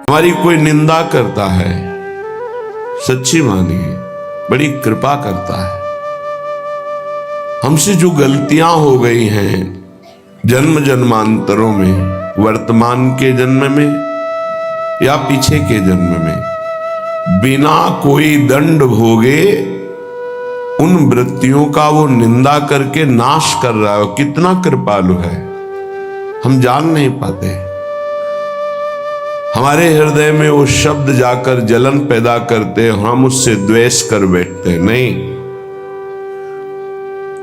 हमारी कोई निंदा करता है, सच्ची मानिए बड़ी कृपा करता है। हमसे जो गलतियां हो गई हैं जन्म जन्मांतरों में, वर्तमान के जन्म में या पीछे के जन्म में, बिना कोई दंड भोगे उन वृत्तियों का वो निंदा करके नाश कर रहा है। कितना कृपालु है, हम जान नहीं पाते। हमारे हृदय में वो शब्द जाकर जलन पैदा करते, हम उससे द्वेष कर बैठते। नहीं,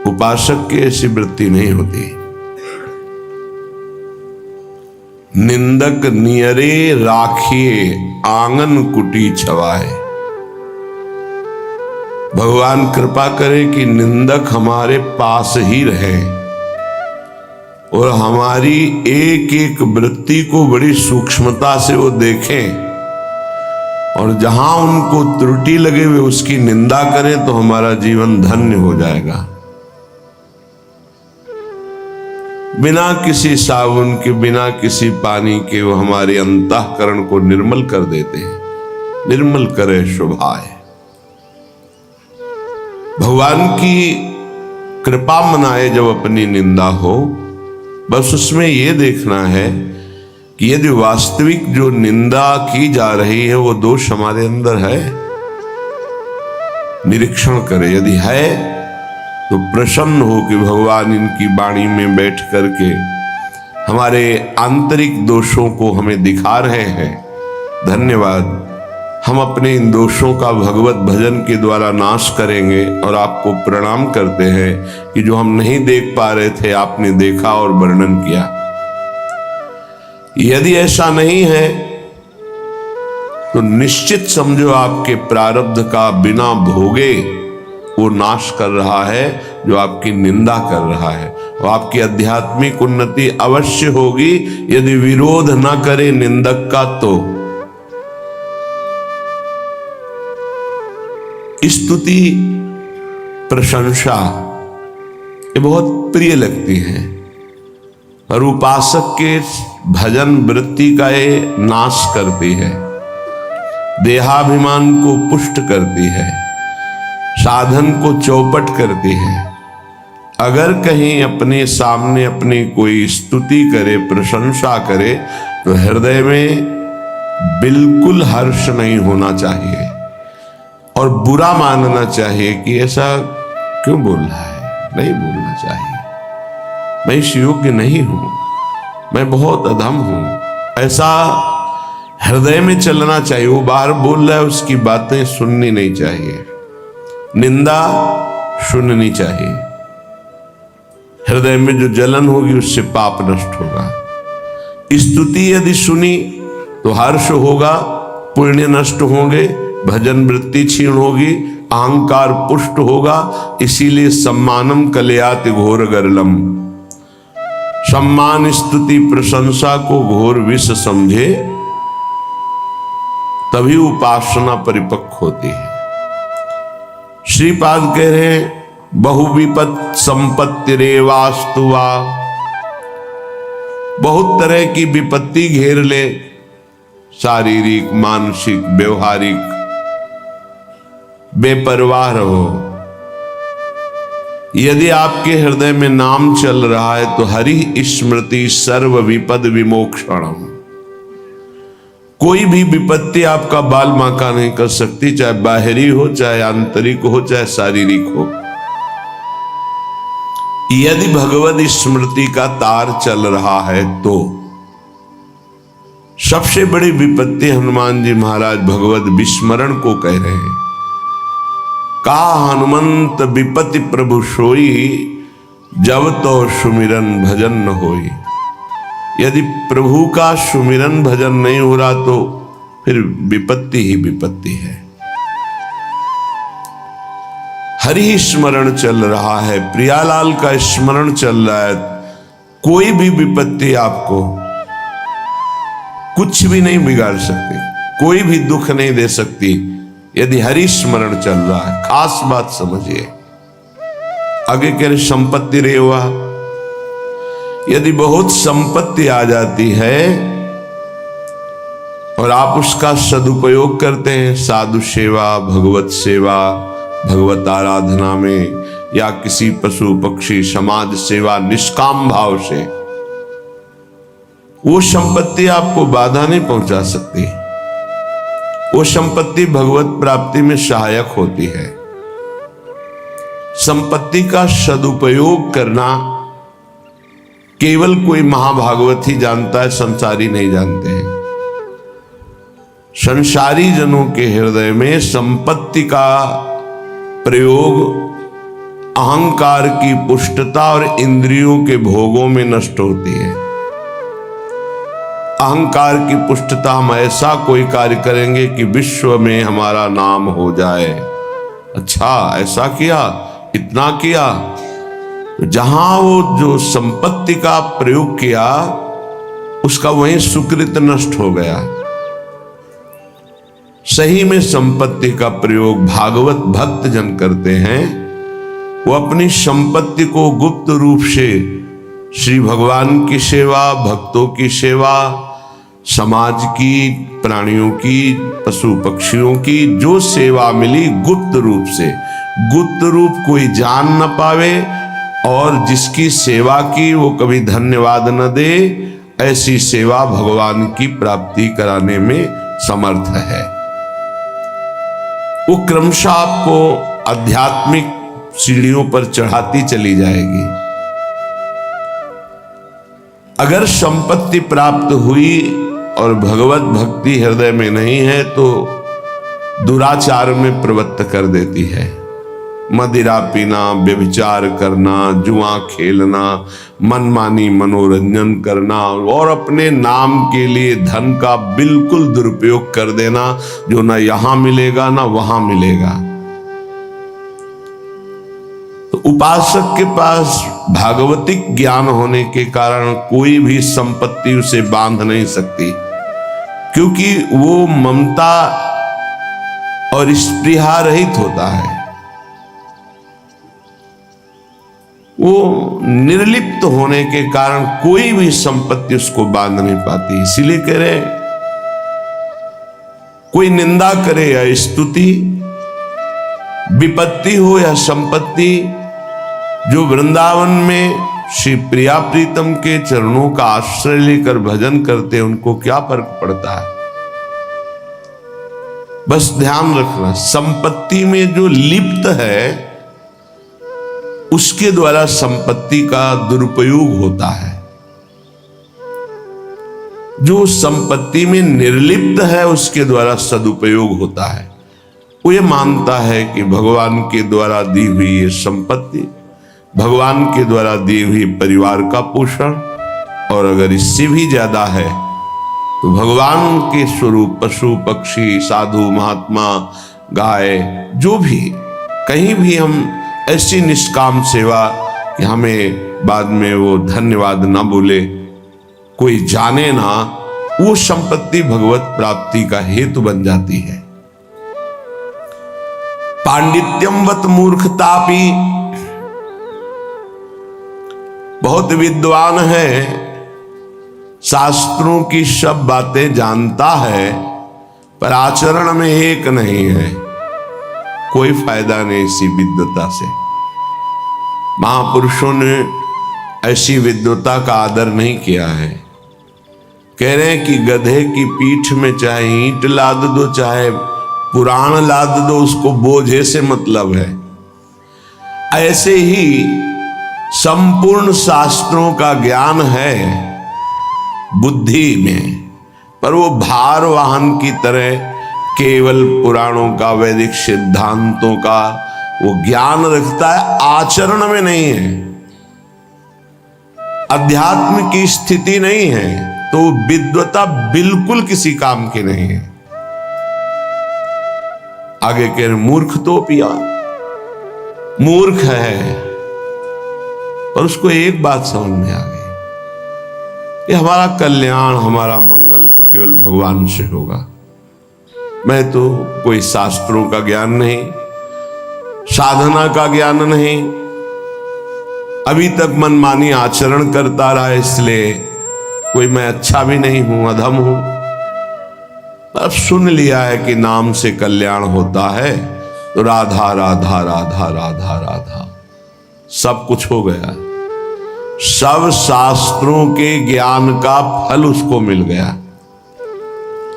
उपासक की ऐसी वृत्ति नहीं होती। निंदक नियरे राखिए आंगन कुटी छवाए। भगवान कृपा करे कि निंदक हमारे पास ही रहे और हमारी एक एक वृत्ति को बड़ी सूक्ष्मता से वो देखें, और जहां उनको त्रुटि लगे वे उसकी निंदा करें, तो हमारा जीवन धन्य हो जाएगा। बिना किसी साबुन के, बिना किसी पानी के वो हमारे अंतःकरण को निर्मल कर देते हैं। निर्मल करे शोभाए। भगवान की कृपा मनाए जब अपनी निंदा हो, बस उसमें यह देखना है कि यदि वास्तविक जो निंदा की जा रही है वो दोष हमारे अंदर है, निरीक्षण करे। यदि है तो प्रसन्न हो कि भगवान इनकी वाणी में बैठ करके हमारे आंतरिक दोषों को हमें दिखा रहे हैं। धन्यवाद। हम अपने इन दोषों का भगवत भजन के द्वारा नाश करेंगे और आपको प्रणाम करते हैं कि जो हम नहीं देख पा रहे थे आपने देखा और वर्णन किया। यदि ऐसा नहीं है तो निश्चित समझो आपके प्रारब्ध का बिना भोगे वो नाश कर रहा है जो आपकी निंदा कर रहा है। और आपकी आध्यात्मिक उन्नति अवश्य होगी यदि विरोध न करे निंदक का। तो स्तुति प्रशंसा ये बहुत प्रिय लगती है, और उपासक के भजन वृत्ति का ये नाश करती है, देहाभिमान को पुष्ट करती है, साधन को चौपट करती है। अगर कहीं अपने सामने अपनी कोई स्तुति करे, प्रशंसा करे, तो हृदय में बिल्कुल हर्ष नहीं होना चाहिए और बुरा मानना चाहिए कि ऐसा क्यों बोल रहा है। नहीं बोलना चाहिए, मैं इस योग्य नहीं हूं, मैं बहुत अधम हूं, ऐसा हृदय में चलना चाहिए। वो बाहर बोल रहा है उसकी बातें सुननी नहीं चाहिए, निंदा सुननी चाहिए। हृदय में जो जलन होगी उससे पाप नष्ट होगा। स्तुति यदि सुनी तो हर्ष होगा, पुण्य नष्ट होंगे, भजन वृत्ति क्षीण होगी, अहंकार पुष्ट होगा। इसीलिए सम्मानम कलयाति घोर गरलम, सम्मान स्तुति प्रशंसा को घोर विष समझे, तभी उपासना परिपक्व होती है। श्रीपाद कह रहे हैं बहुविपत संपत्ति रेवास्तुवा। बहुत तरह की विपत्ति घेर ले, शारीरिक, मानसिक, व्यवहारिक, बेपरवाह रहो। यदि आपके हृदय में नाम चल रहा है तो हरि स्मृति सर्व विपद विमोक्षणम। कोई भी विपत्ति आपका बाल बांका नहीं कर सकती, चाहे बाहरी हो, चाहे आंतरिक हो, चाहे शारीरिक हो। यदि भगवत स्मृति का तार चल रहा है तो सबसे बड़ी विपत्ति हनुमान जी महाराज भगवत विस्मरण को कह रहे हैं। का हनुमंत विपत्ति प्रभु सोई, जब तो सुमिरन भजन न होई। यदि प्रभु का सुमिरन भजन नहीं हो रहा तो फिर विपत्ति ही विपत्ति है। हरि स्मरण चल रहा है, प्रियालाल का स्मरण चल रहा है, कोई भी विपत्ति आपको कुछ भी नहीं बिगाड़ सकती, कोई भी दुख नहीं दे सकती यदि हरि स्मरण चल रहा है। खास बात समझिए। आगे कह रहे संपत्ति रेवा। यदि बहुत संपत्ति आ जाती है और आप उसका सदुपयोग करते हैं साधु सेवा, भगवत सेवा, भगवत आराधना में, या किसी पशु पक्षी समाज सेवा निष्काम भाव से, वो संपत्ति आपको बाधा नहीं पहुंचा सकती। वो संपत्ति भगवत प्राप्ति में सहायक होती है। संपत्ति का सदुपयोग करना केवल कोई महाभागवत ही जानता है, संसारी नहीं जानते हैं। संसारी जनों के हृदय में संपत्ति का प्रयोग अहंकार की पुष्टता और इंद्रियों के भोगों में नष्ट होती है। अहंकार की पुष्टता, हम ऐसा कोई कार्य करेंगे कि विश्व में हमारा नाम हो जाए, अच्छा ऐसा किया, इतना किया। जहां वो जो संपत्ति का प्रयोग किया उसका वहीं सुकृत नष्ट हो गया। सही में संपत्ति का प्रयोग भागवत भक्त जन करते हैं। वो अपनी संपत्ति को गुप्त रूप से श्री भगवान की सेवा, भक्तों की सेवा, समाज की, प्राणियों की, पशु पक्षियों की जो सेवा मिली गुप्त रूप से, गुप्त रूप कोई जान न पावे, और जिसकी सेवा की वो कभी धन्यवाद न दे, ऐसी सेवा भगवान की प्राप्ति कराने में समर्थ है। वो क्रमशः आपको आध्यात्मिक सीढ़ियों पर चढ़ाती चली जाएगी। अगर संपत्ति प्राप्त हुई और भगवत भक्ति हृदय में नहीं है तो दुराचार में प्रवृत्त कर देती है। मदिरा पीना, व्यभिचार करना, जुआ खेलना, मनमानी मनोरंजन करना और अपने नाम के लिए धन का बिल्कुल दुरुपयोग कर देना, जो ना यहां मिलेगा ना वहां मिलेगा। तो उपासक के पास भागवतिक ज्ञान होने के कारण कोई भी संपत्ति उसे बांध नहीं सकती, क्योंकि वो ममता और स्पृहा रहित होता है। वो निर्लिप्त होने के कारण कोई भी संपत्ति उसको बांध नहीं पाती। इसीलिए कह रहे, कोई निंदा करे या स्तुति, विपत्ति हो या संपत्ति, जो वृंदावन में श्री प्रिया प्रीतम के चरणों का आश्रय लेकर भजन करते, उनको क्या फर्क पड़ता है। बस ध्यान रखना, संपत्ति में जो लिप्त है उसके द्वारा संपत्ति का दुरुपयोग होता है। जो संपत्ति में निर्लिप्त है उसके द्वारा सदुपयोग होता है। वो ये मानता है कि भगवान के द्वारा दी हुई ये संपत्ति, भगवान के द्वारा दी हुई परिवार का पोषण, और अगर इससे भी ज्यादा है तो भगवान के स्वरूप पशु पक्षी, साधु महात्मा, गाय, जो भी, कहीं भी हम ऐसी निष्काम सेवा कि हमें बाद में वो धन्यवाद ना बोले, कोई जाने ना, वो संपत्ति भगवत प्राप्ति का हेतु बन जाती है। पांडित्यमवत मूर्खतापि, बहुत विद्वान है, शास्त्रों की सब बातें जानता है, पर आचरण में एक नहीं है। कोई फायदा नहीं इसी विद्वता से। महापुरुषों ने ऐसी विद्वता का आदर नहीं किया है। कह रहे हैं कि गधे की पीठ में चाहे ईंट लाद दो, चाहे पुराण लाद दो, उसको बोझे से मतलब है। ऐसे ही संपूर्ण शास्त्रों का ज्ञान है बुद्धि में, पर वो भार वाहन की तरह केवल पुराणों का, वैदिक सिद्धांतों का वो ज्ञान रखता है, आचरण में नहीं है, अध्यात्म की स्थिति नहीं है, तो विद्वता बिल्कुल किसी काम की नहीं है। आगे कह रहे मूर्ख तो पिया, मूर्ख है, और उसको एक बात समझ में आ गई, ये हमारा कल्याण, हमारा मंगल तो केवल भगवान से होगा। मैं तो कोई शास्त्रों का ज्ञान नहीं, साधना का ज्ञान नहीं, अभी तक मनमानी आचरण करता रहा, इसलिए कोई मैं अच्छा भी नहीं हूं, अधम हूं। अब सुन लिया है कि नाम से कल्याण होता है, तो राधा राधा राधा राधा राधा सब कुछ हो गया। सब शास्त्रों के ज्ञान का फल उसको मिल गया।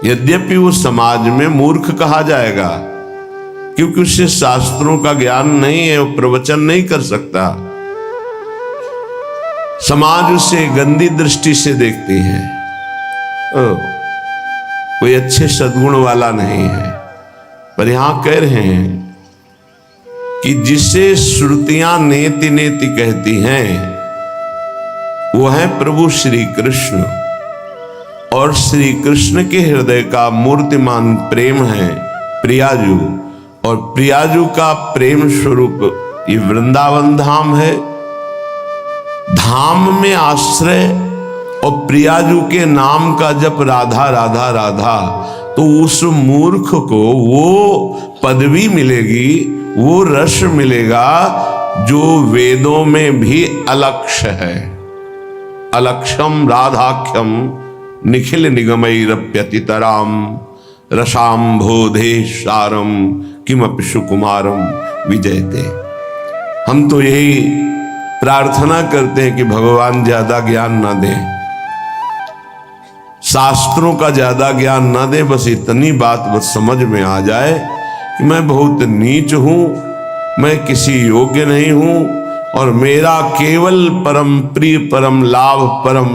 यद्यपि वो समाज में मूर्ख कहा जाएगा, क्योंकि उससे शास्त्रों का ज्ञान नहीं है, वो प्रवचन नहीं कर सकता। समाज उसे गंदी दृष्टि से देखती है, कोई अच्छे सद्गुण वाला नहीं है। पर यहां कह रहे हैं कि जिसे श्रुतियां नेति नेति कहती हैं, वो है प्रभु श्री कृष्ण। और श्री कृष्ण के हृदय का मूर्तिमान प्रेम है प्रियाजू, और प्रियाजू का प्रेम स्वरूप ये वृंदावन धाम है। धाम में आश्रय और प्रियाजू के नाम का जप राधा राधा राधा, तो उस मूर्ख को वो पदवी मिलेगी, वो रस मिलेगा जो वेदों में भी अलक्ष्य है। अलक्षम राधाख्यम निखिल निगमैरप्यतितराम रसाम्भोधे सारम किमपि सुकुमारम विजयते। हम तो यही प्रार्थना करते हैं कि भगवान ज्यादा ज्ञान ना दें, शास्त्रों का ज्यादा ना ना दे, बस इतनी बात बस समझ में आ जाए कि मैं बहुत नीच हूं, मैं किसी योग्य नहीं हूं, और मेरा केवल परम प्रिय परम लाभ परम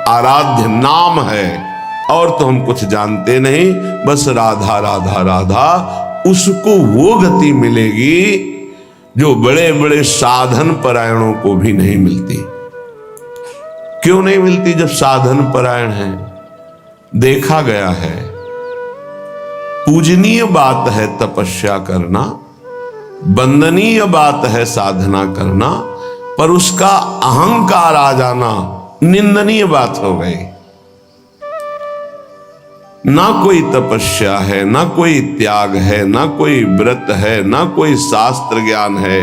आराध्य नाम है, और तो हम कुछ जानते नहीं, बस राधा राधा राधा। उसको वो गति मिलेगी जो बड़े बड़े साधन परायणों को भी नहीं मिलती। क्यों नहीं मिलती? जब साधन परायण है, देखा गया है पूजनीय बात है तपस्या करना, वंदनीय बात है साधना करना, पर उसका अहंकार आ जाना निंदनीय बात हो गई। ना कोई तपस्या है, ना कोई त्याग है, ना कोई व्रत है, ना कोई शास्त्र ज्ञान है,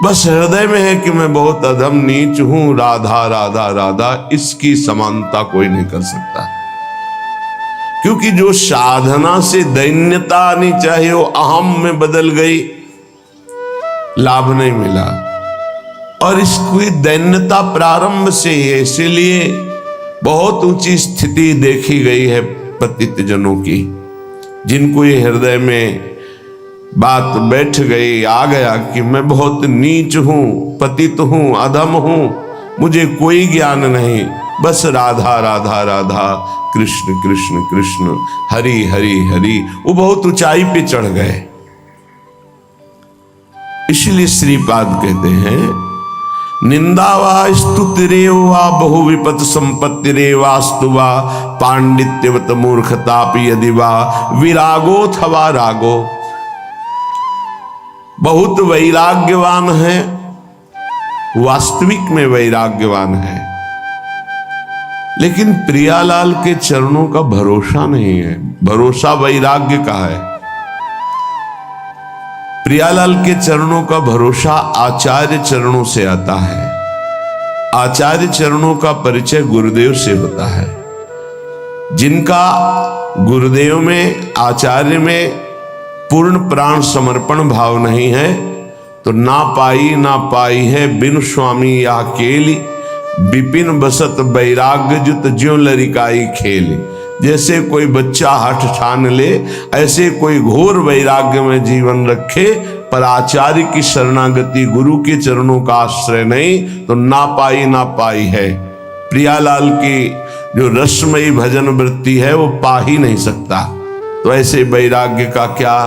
बस हृदय में है कि मैं बहुत अधम नीच हूं, राधा राधा राधा, इसकी समानता कोई नहीं कर सकता। क्योंकि जो साधना से दैन्यता आनी चाहिए वो अहम में बदल गई, लाभ नहीं मिला। और इसकी दैन्यता प्रारंभ से ही है, इसीलिए बहुत ऊंची स्थिति देखी गई है पतित जनों की, जिनको ये हृदय में बात बैठ गई, आ गया कि मैं बहुत नीच हूं, पतित हूं, अधम हूं, मुझे कोई ज्ञान नहीं, बस राधा राधा राधा, कृष्ण कृष्ण कृष्ण, हरि हरि हरि। वो बहुत ऊंचाई पे चढ़ गए। इसलिए श्रीपाद कहते हैं निंदा वा स्तुतिरेव वा बहुविपत संपत्तिरेवास्तु वा पांडित्यवत मूर्खतापि यदि वा विरागोऽथवा रागो। बहुत वैराग्यवान है, वास्तविक में वैराग्यवान है, लेकिन प्रियालाल के चरणों का भरोसा नहीं है। भरोसा वैराग्य का है। प्रियालाल के चरणों का भरोसा आचार्य चरणों से आता है। आचार्य चरणों का परिचय गुरुदेव से होता है। जिनका गुरुदेव में, आचार्य में पूर्ण प्राण समर्पण भाव नहीं है, तो ना पाई है बिन स्वामी या केली, विपिन बसत वैराग्य जुत ज्यों लरिकाई खेल। जैसे कोई बच्चा हठ ठान ले, ऐसे कोई घोर वैराग्य में जीवन रखे, पर आचार्य की शरणागति, गुरु के चरणों का आश्रय नहीं, तो ना पाई है। प्रियालाल की जो रसमयी भजन वृत्ति है वो पा ही नहीं सकता। तो ऐसे वैराग्य का क्या,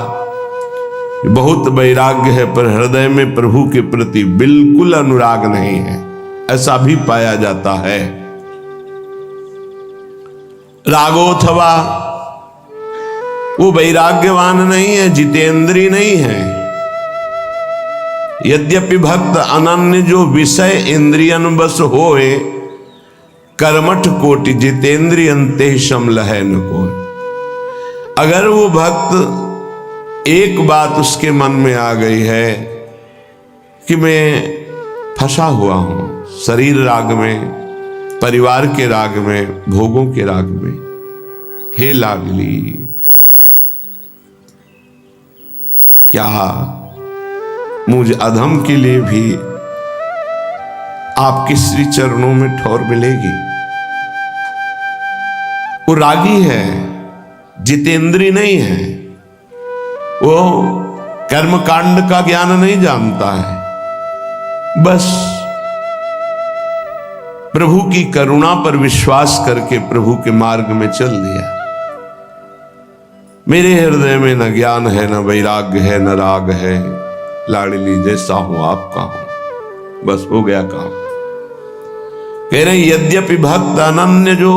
बहुत वैराग्य है पर हृदय में प्रभु के प्रति बिल्कुल अनुराग नहीं है, ऐसा भी पाया जाता है। रागोथवा, वो वैराग्यवान नहीं है, जितेंद्री नहीं है। यद्यपि भक्त अनन्य जो विषय इंद्रियन बस होए, कर्मठ कोटि जितेंद्रियन ते समलहै न कोय। अगर वो भक्त एक बात उसके मन में आ गई है कि मैं फंसा हुआ हूं शरीर राग में, परिवार के राग में, भोगों के राग में, हे लाडली, क्या मुझ अधम के लिए भी आपके श्री चरणों में ठौर मिलेगी? वो रागी है, जितेंद्री नहीं है, वो कर्मकांड का ज्ञान नहीं जानता है, बस प्रभु की करुणा पर विश्वास करके प्रभु के मार्ग में चल दिया। मेरे हृदय में न ज्ञान है, न वैराग्य है, न राग है। लाडली जैसा हूं आपका हूं, बस हो गया काम। कह रहे यद्यपि भक्त अनन्य जो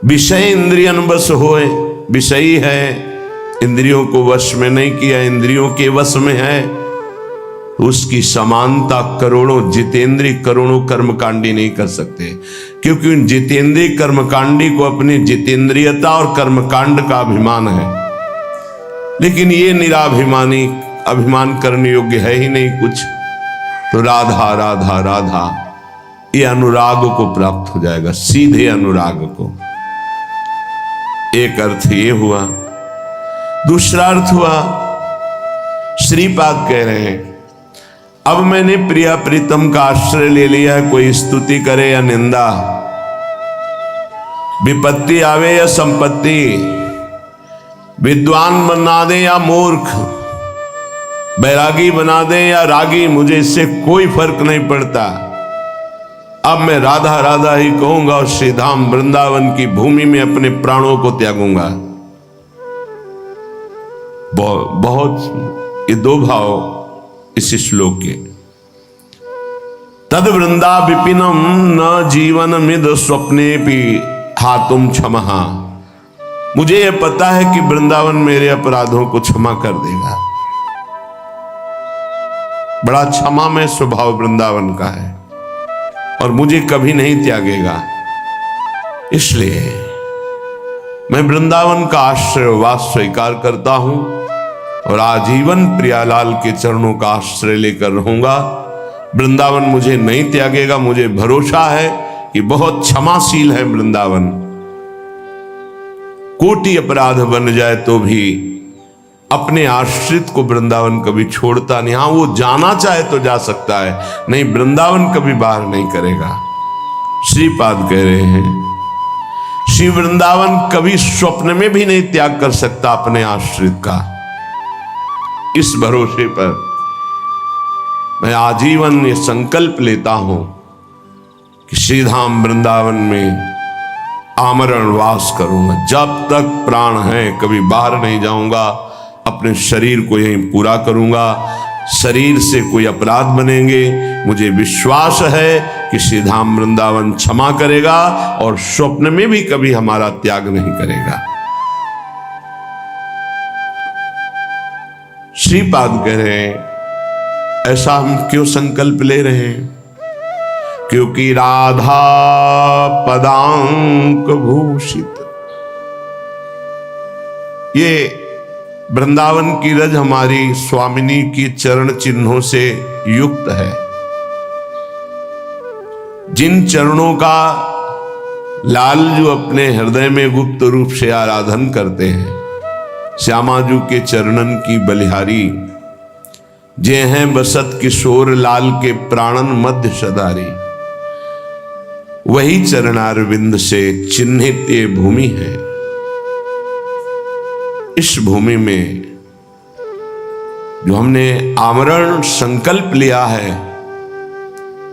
विषय इंद्रियन बस होए, विषयी है, इंद्रियों को वश में नहीं किया, इंद्रियों के वश में है, उसकी समानता करोड़ों जितेंद्रीय करोड़ों कर्मकांडी नहीं कर सकते, क्योंकि उन जितेंद्रीय कर्मकांडी को अपनी जितेंद्रियता और कर्मकांड का अभिमान है। लेकिन ये निराभिमानी अभिमान करने योग्य है ही नहीं कुछ, तो राधा राधा राधा ये अनुराग को प्राप्त हो जाएगा, सीधे अनुराग को। एक अर्थ ये हुआ। दूसरा अर्थ हुआ, श्रीपाद कह रहे हैं अब मैंने प्रिया प्रीतम का आश्रय ले लिया है, कोई स्तुति करे या निंदा, विपत्ति आवे या संपत्ति, विद्वान बना दे या मूर्ख, बैरागी बना दे या रागी, मुझे इससे कोई फर्क नहीं पड़ता। अब मैं राधा राधा ही कहूंगा और श्री धाम वृंदावन की भूमि में अपने प्राणों को त्यागूंगा। बहुत ये दो भाव इस श्लोक के। तद वृंदा विपिनम न जीवन मिद स्वप्ने भी हातुम क्षमहा, मुझे यह पता है कि वृंदावन मेरे अपराधों को क्षमा कर देगा। बड़ा क्षमामय स्वभाव वृंदावन का है और मुझे कभी नहीं त्यागेगा। इसलिए मैं वृंदावन का आश्रय वास स्वीकार करता हूं और आजीवन प्रियालाल के चरणों का आश्रय लेकर रहूंगा। वृंदावन मुझे नहीं त्यागेगा, मुझे भरोसा है कि बहुत क्षमाशील है वृंदावन। कोटि अपराध बन जाए तो भी अपने आश्रित को वृंदावन कभी छोड़ता नहीं। हाँ, वो जाना चाहे तो जा सकता है, नहीं वृंदावन कभी बाहर नहीं करेगा। श्रीपाद कह रहे हैं श्री वृंदावन कभी स्वप्न में भी नहीं त्याग कर सकता अपने आश्रित का। इस भरोसे पर मैं आजीवन ये संकल्प लेता हूं कि श्रीधाम वृंदावन में आमरण वास करूंगा। जब तक प्राण है कभी बाहर नहीं जाऊंगा, अपने शरीर को यहीं पूरा करूंगा। शरीर से कोई अपराध बनेंगे, मुझे विश्वास है कि श्रीधाम वृंदावन क्षमा करेगा और स्वप्न में भी कभी हमारा त्याग नहीं करेगा। श्रीपाद कह रहे हैं ऐसा हम क्यों संकल्प ले रहे हैं? क्योंकि राधा पदांक भूषित, ये वृंदावन की रज हमारी स्वामिनी की चरण चिन्हों से युक्त है। जिन चरणों का लाल जो अपने हृदय में गुप्त रूप से आराधन करते हैं, श्यामाजू के चरणन की बलिहारी, जे हैं बसत किशोर लाल के प्राणन मध्य सदारी, वही चरणारविंद से चिन्हित ये भूमि है। इस भूमि में जो हमने आमरण संकल्प लिया है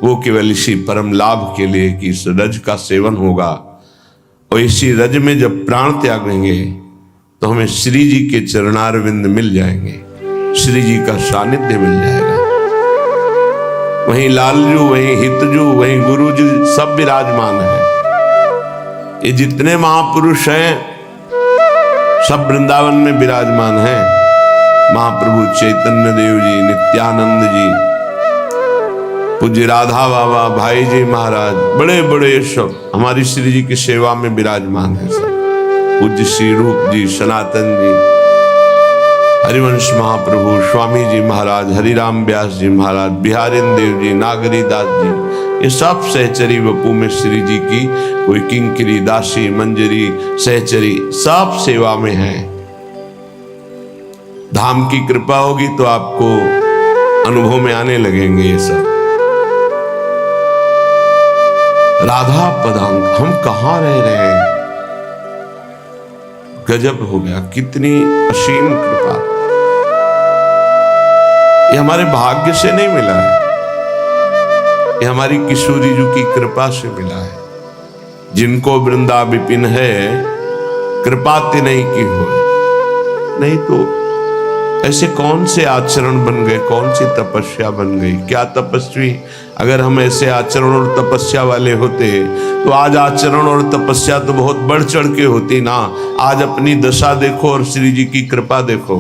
वो केवल इसी परम लाभ के लिए कि इस रज का सेवन होगा, और इसी रज में जब प्राण त्यागेंगे तो हमें श्री जी के चरणारविंद मिल जाएंगे, श्री जी का सानिध्य मिल जाएगा। वहीं लालजू, वहीं हितजू, वहीं गुरुजी सब विराजमान है। ये जितने महापुरुष हैं सब वृंदावन में विराजमान हैं। महाप्रभु चैतन्य देव जी, नित्यानंद जी, पूज्य राधा बाबा, भाई जी महाराज, बड़े बड़े सब हमारी श्री जी की सेवा में विराजमान है। सब पूज्य श्री रूप जी, सनातन जी, हरिवंश महाप्रभु, स्वामी जी महाराज, हरिराम व्यास जी महाराज, बिहारिन देव जी, नागरी दास जी, ये सब सहचरी वपू में श्री जी की कोई किंकरी, दासी, मंजरी, सहचरी सब सेवा में है। धाम की कृपा होगी तो आपको अनुभव में आने लगेंगे ये सब। राधा पदांक, हम कहां रह रहे हैं, गजब हो गया, कितनी असीम कृपा। ये हमारे भाग्य से नहीं मिला है, ये हमारी किशोरी जी की कृपा से मिला है। जिनको वृंदा विपिन है, कृपा ते नहीं की हो। नहीं तो ऐसे कौन से आचरण बन गए, कौन सी तपस्या बन गई। क्या तपस्वी, अगर हम ऐसे आचरण और तपस्या वाले होते तो आज आचरण और तपस्या तो बहुत बढ़ चढ़ के होती ना। आज अपनी दशा देखो और श्री जी की कृपा देखो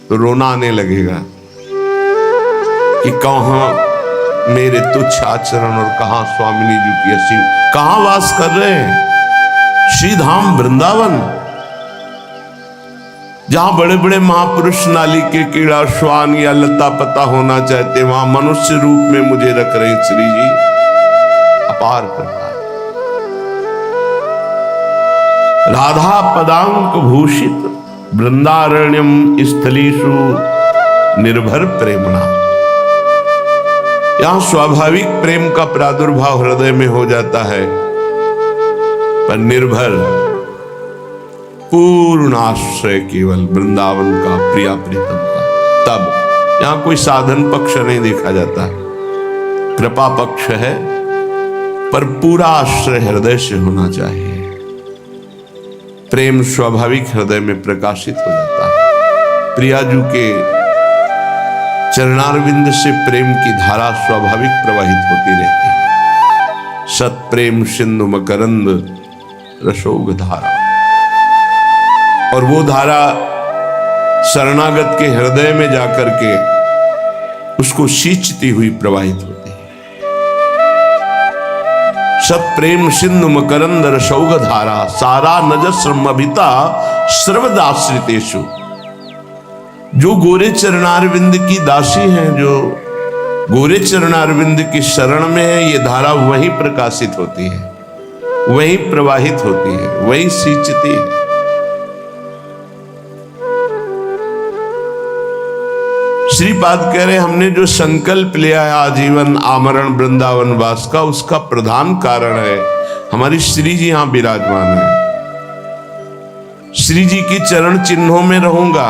तो रोना आने लगेगा कि कहां मेरे तुच्छ आचरण और कहां स्वामिनी जी की असीम, कहां वास कर रहे हैं। श्री धाम वृंदावन, जहां बड़े बड़े महापुरुष नाली के कीड़ा, श्वान या लता पता होना चाहते, वहां मनुष्य रूप में मुझे रख रहे श्री जी। अपार कृपा। राधा पदांक भूषित वृंदारण्यम स्थलीषु निर्भर प्रेमणा। यहां स्वाभाविक प्रेम का प्रादुर्भाव हृदय में हो जाता है, पर निर्भर पूर्ण आश्रय केवल वृंदावन का, प्रिया प्रीतम का। तब यहां कोई साधन पक्ष नहीं देखा जाता, कृपा पक्ष है, पर पूरा आश्रय हृदय से होना चाहिए। प्रेम स्वाभाविक हृदय में प्रकाशित हो जाता है। प्रियाजू के चरणारविंद से प्रेम की धारा स्वाभाविक प्रवाहित होती रहती है। सत प्रेम सिंधु मकरंद रसोग धारा, और वो धारा शरणागत के हृदय में जाकर के उसको सींचती हुई प्रवाहित होती है। सत प्रेम सिंधु मकरंद रसौग धारा, सारा नजस्रमभिता सर्वदाश्रितेषु। जो गोरे चरणारविंद की दासी हैं, जो गोरे चरणारविंद की शरण में है, ये धारा वहीं प्रकाशित होती है, वहीं प्रवाहित होती है, वहीं सींचती है। श्रीपाद कह रहे, हमने जो संकल्प लिया है आजीवन आमरण वृंदावन वास का, उसका प्रधान कारण है हमारी श्री जी यहां विराजमान है। श्री जी की चरण चिन्हों में रहूंगा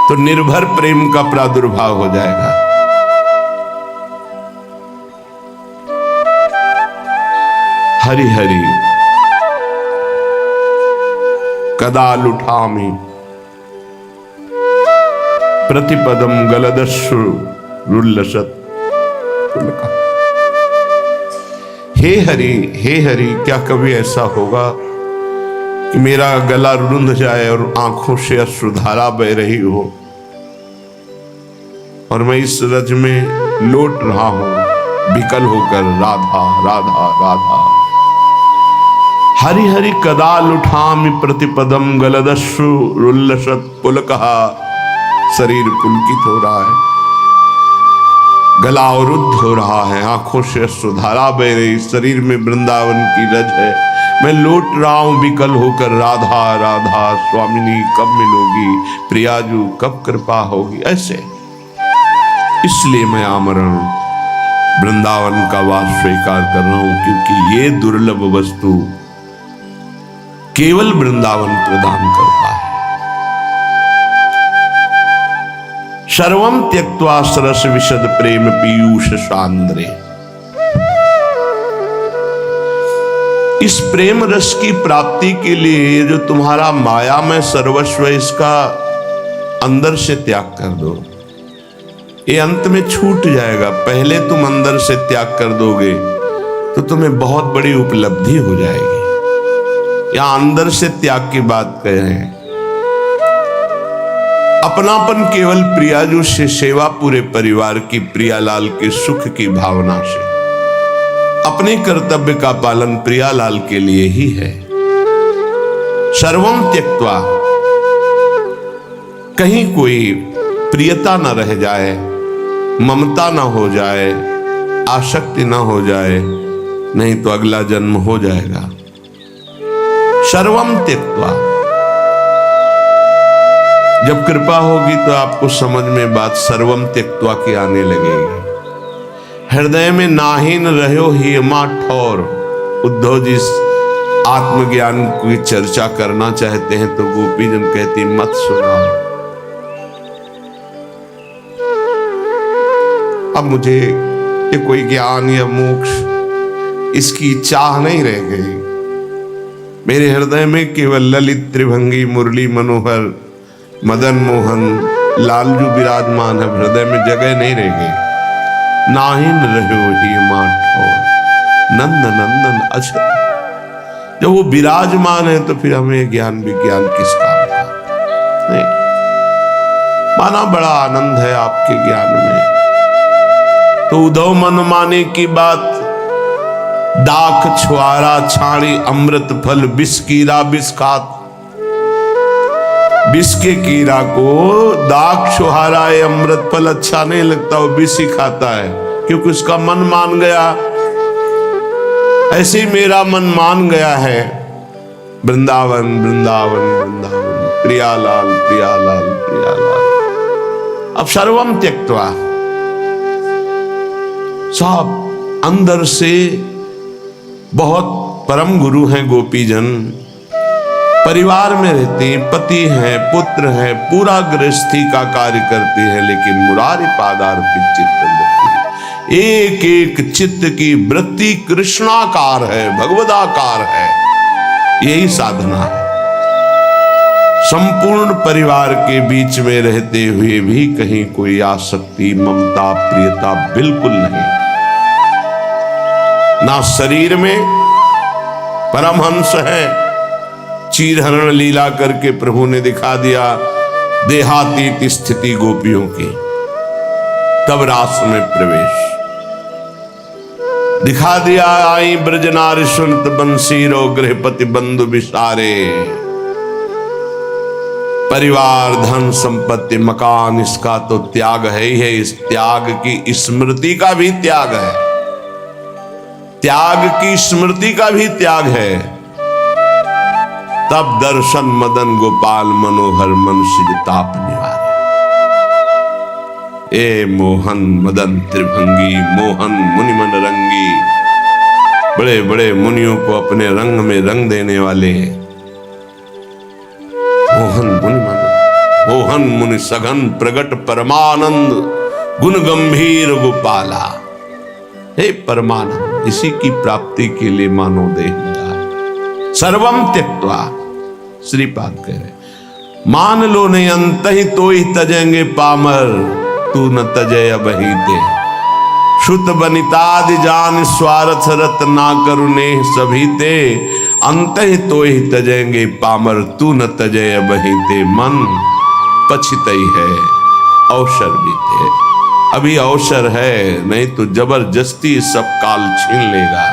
तो निर्भर प्रेम का प्रादुर्भाव हो जाएगा। हरि हरि कदा लुठामी प्रतिपदम गलदस्रु रुल्लसत। हे हरि, क्या कभी ऐसा होगा कि मेरा गला रुंध जाए और आंखों से अश्रुधारा बह रही हो और मैं इस रज में लौट रहा हूं विकल होकर, राधा राधा राधा। हरि हरि कदा लुठामि प्रतिपदम गलदस्रु रुल्लसत पुलकहा। शरीर पुलकित हो रहा है, गला अवरुद्ध हो रहा है, आंखों से अश्रुधारा बह रही, शरीर में वृंदावन की रज है, मैं लौट रहा हूं विकल होकर, राधा राधा स्वामिनी कब मिलोगी, प्रियाजू कब कृपा होगी। ऐसे इसलिए मैं आमरण वृंदावन का वास स्वीकार कर रहा हूं, क्योंकि ये दुर्लभ वस्तु केवल वृंदावन प्रदान करता है। सर्वं त्यक्त्वा सरस विशद प्रेम पीयूष सांद्रे। इस प्रेम रस की प्राप्ति के लिए जो तुम्हारा माया में सर्वस्व, इसका अंदर से त्याग कर दो। ये अंत में छूट जाएगा, पहले तुम अंदर से त्याग कर दोगे तो तुम्हें बहुत बड़ी उपलब्धि हो जाएगी। यहां अंदर से त्याग की बात कह रहे हैं। अपनापन केवल प्रियाजू से, सेवा पूरे परिवार की, प्रियालाल के सुख की भावना से, अपने कर्तव्य का पालन प्रियालाल के लिए ही है। सर्वं त्यक्त्वा, कहीं कोई प्रियता न रह जाए, ममता न हो जाए, आसक्ति न हो जाए, नहीं तो अगला जन्म हो जाएगा। सर्वम त्यक्त्वा, जब कृपा होगी तो आपको समझ में बात सर्वम त्यक्त्वा की आने लगेगी। हृदय में नाहीन रहो ही मा ठौर। उद्धव जी आत्मज्ञान की चर्चा करना चाहते हैं तो गोपीजन कहती मत सुनाओ। अब मुझे ये कोई ज्ञान या मोक्ष इसकी चाह नहीं रह गई। मेरे हृदय में केवल ललित त्रिभंगी मुरली मनोहर मदन मोहन लालजू विराजमान है, हृदय में जगह नहीं रह गई। नाहिन रहो ही माठो नंद नंदन अछत। जब वो विराजमान है तो फिर हमें ज्ञान विज्ञान किस काम का? नहीं, माना बड़ा आनंद है आपके ज्ञान में। तो उद्धव मन माने की बात, दाख छुआरा छाड़ी अमृत फल विष कीरा विष खात। विष के कीड़ा को दाख छुहारा है, अमृत फल अच्छा नहीं लगता, वो विष ही खाता है क्योंकि उसका मन मान गया। ऐसे ही मेरा मन मान गया है वृंदावन वृंदावन वृंदावन, प्रियालाल प्रियालाल प्रियालाल। अब सर्वम त्यक्त्वा, साहब अंदर से बहुत परम गुरु हैं गोपीजन, परिवार में रहते हैं, पति हैं, पुत्र हैं, पूरा गृहस्थी का कार्य करते हैं, लेकिन मुरारी पादार्पित चित्त वृत्ति, एक एक चित्त की वृत्ति कृष्णाकार है, भगवदाकार है। यही साधना है। संपूर्ण परिवार के बीच में रहते हुए भी कहीं कोई आसक्ति ममता प्रियता बिल्कुल नहीं। ना शरीर में परमहंस है, चीरहरण लीला करके प्रभु ने दिखा दिया देहातीत स्थिति गोपियों की, तब रास में प्रवेश दिखा दिया। आई ब्रजनारी सुनत बंसीरो गृहपति बंधु विसारे। परिवार धन संपत्ति मकान इसका तो त्याग है ही है, इस त्याग की स्मृति का भी त्याग है, त्याग की स्मृति का भी त्याग है। तब दर्शन मदन गोपाल मनोहर मन सिज ताप निवारे। ए मोहन मदन त्रिभंगी मोहन मुनि मन रंगी, बड़े बड़े मुनियों को अपने रंग में रंग देने वाले मोहन मुनि मन, मोहन मुनि सघन प्रगट परमानंद गुण गंभीर गोपाला। हे परमानंद, इसी की प्राप्ति के लिए मानो देह सर्वम त्यक्त्वा। श्रीपाद कह रहे मान लो नहीं अंत ही तो ही तजेंगे पामर, तू न तजय बहीते। श्रुत बनितादि जान स्वार्थ रत ना करुणे सभी ते, अंत ही तो ही तजेंगे पामर, तू न तजय बहीते। मन पछितई है अवसर बीते, अभी अवसर है, नहीं तो जबरदस्ती सब काल छीन लेगा।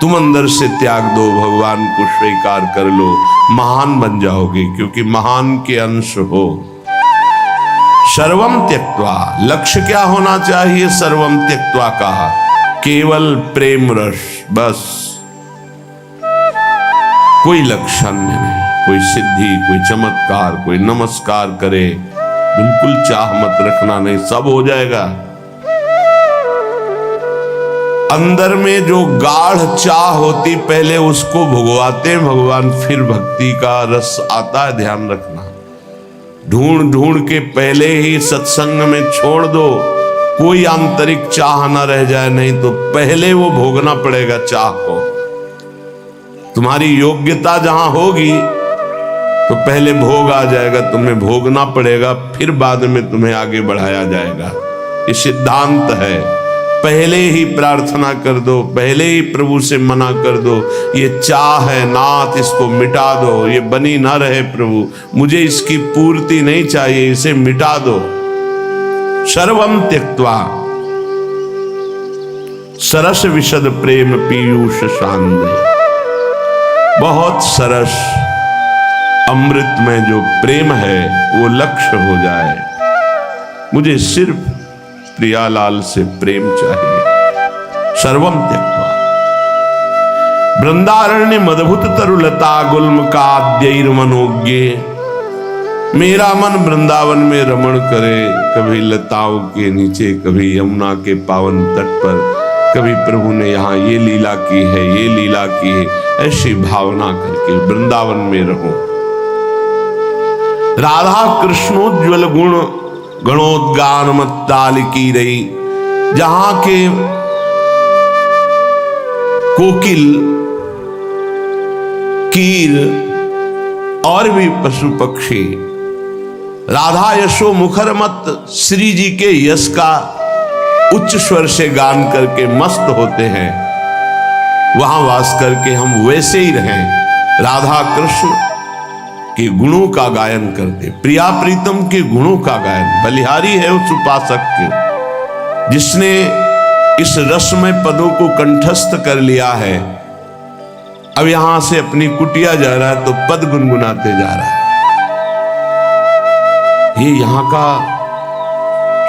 तुम अंदर से त्याग दो, भगवान को स्वीकार कर लो, महान बन जाओगे, क्योंकि महान के अंश हो। सर्वम त्यक्त्वा, लक्ष्य क्या होना चाहिए सर्वम त्यक्त्वा का? केवल प्रेम रस, बस, कोई लक्ष्य नहीं, कोई सिद्धि, कोई चमत्कार, कोई नमस्कार करे, बिल्कुल चाह मत रखना, नहीं सब हो जाएगा। अंदर में जो गाढ़ चाह होती पहले उसको भुगवाते भगवान, फिर भक्ति का रस आता है, ध्यान रखना। ढूंढ ढूंढ के पहले ही सत्संग में छोड़ दो, कोई आंतरिक चाह ना रह जाए, नहीं तो पहले वो भोगना पड़ेगा चाह को। तुम्हारी योग्यता जहां होगी तो पहले भोग आ जाएगा, तुम्हें भोगना पड़ेगा, फिर बाद में तुम्हें आगे बढ़ाया जाएगा। ये सिद्धांत है। पहले ही प्रार्थना कर दो, पहले ही प्रभु से मना कर दो, ये चाह है नाथ, इसको मिटा दो, ये बनी ना रहे प्रभु, मुझे इसकी पूर्ति नहीं चाहिए, इसे मिटा दो। सर्वम त्यक्त्वा सरस विशद प्रेम पीयूष सांद्र। बहुत सरस अमृत में जो प्रेम है वो लक्ष्य हो जाए। मुझे सिर्फ प्रियालाल से प्रेम चाहिए, सर्वम त्यक्त्वा। वृंदारण्य मदभुत तरुलता गुल्म काद्यैर मनोज्ञे। मेरा मन वृंदावन में रमण करे, कभी लताओं के नीचे, कभी यमुना के पावन तट पर, कभी प्रभु ने यहाँ ये लीला की है, ये लीला की है, ऐसी भावना करके वृंदावन में रहो। राधा कृष्णोज्वल गुण गणोद्गान मत्ताल की रही, जहां के कोकिल, कीर और भी पशु पक्षी राधा यशो मुखर मत श्री जी के यश का उच्च स्वर से गान करके मस्त होते हैं, वहां वास करके हम वैसे ही रहें, राधा कृष्ण के गुणों का गायन करते, प्रिया प्रीतम के गुणों का गायन। बलिहारी है उस उपासक के जिसने इस रसमय पदों को कंठस्थ कर लिया है। अब यहां से अपनी कुटिया जा रहा है तो पद गुनगुनाते जा रहा है। ये यहां का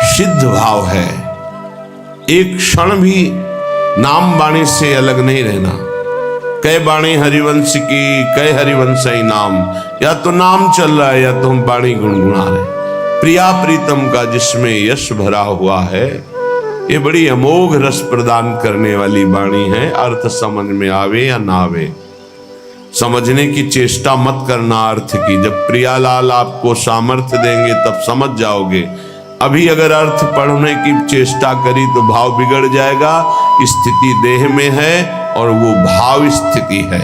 सिद्ध भाव है। एक क्षण भी नाम बाणी से अलग नहीं रहना। कई बाणी हरिवंश की, कई हरिवंश ही नाम, या तो नाम चल रहा है या तो हम बाणी गुनगुना रहे। प्रिया प्रीतम का जिसमें यश भरा हुआ है, ये बड़ी अमोघ रस प्रदान करने वाली वाणी है। अर्थ समझ में आवे या ना आवे, समझने की चेष्टा मत करना अर्थ की। जब प्रियालाल आपको सामर्थ्य देंगे तब समझ जाओगे। अभी अगर अर्थ पढ़ने की चेष्टा करी तो भाव बिगड़ जाएगा। स्थिति देह में है और वो भाव स्थिति है।